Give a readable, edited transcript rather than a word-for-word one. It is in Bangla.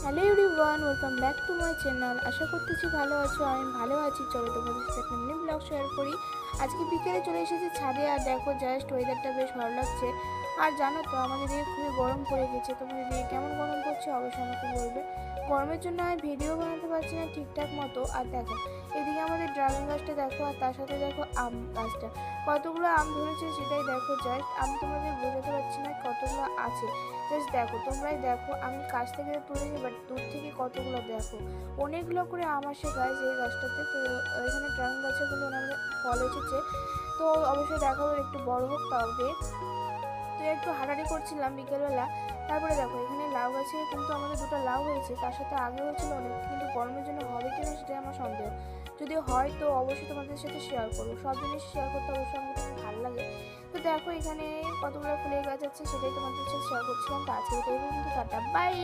Hello everyone, welcome back to my channel. আশা করতেছি ভালো আছো, আমি ভালো আছি। চলো তোমাদের সাথে একটা মিনি ব্লগ শেয়ার করি। আজকে বিকেলে চলে এসেছি ছাদে, আর দেখো জাস্ট ওয়েদারটা বেশ ভালো লাগছে। আর জানো তো আমাদের এদিকে খুবই গরম পড়ে গেছে। তোমাদের এদিকে কেমন গরম পড়ছে অবশ্যই আমাকে বলবে। গরমের জন্য আমি ভিডিও বানাতে পারছি না ঠিকঠাক মতো। আর দেখো এদিকে আমাদের ড্রাগন গাছটা দেখো, আর তার সাথে দেখো আম গাছটা কতগুলো আম ধরেছে সেটাই দেখো। জাস্ট আমি তোমাদের বোঝাতে পারছি না কতগুলো আছে। জাস্ট দেখো, তোমরাই দেখো, আমি কাছ থেকে তুলিনি বাট দূর থেকে কতগুলো দেখো, অনেকগুলো করে আম আসে গাছ এই গাছটাতে। তো এখানে ড্রাগন গাছেগুলো আমাদের ফল এসেছে। তো অবশ্যই দেখাবো, একটু বড় হোক তবে। তো একটু হাঁটাহাঁটি করছিলাম বিকেলবেলা। তারপরে দেখো এখানে লাউ গাছে কিন্তু আমাদের দুটো লাউ হয়েছে, তার সাথে আগে হয়েছিল অনেক, কিন্তু গরমের জন্য হবে কিনা সেটাই আমার সন্দেহ। যদি হয় তো অবশ্যই তোমাদের সাথে শেয়ার করবো। সব জিনিস শেয়ার করতে অবশ্যই আমার খুব ভালো লাগে। তো দেখো এখানে কতগুলো ফুলের গাছ আছে, সেটাই তোমাদের সাথে শেয়ার করছিলাম। তো আজকে এই পর্যন্ত, টাটা বাই।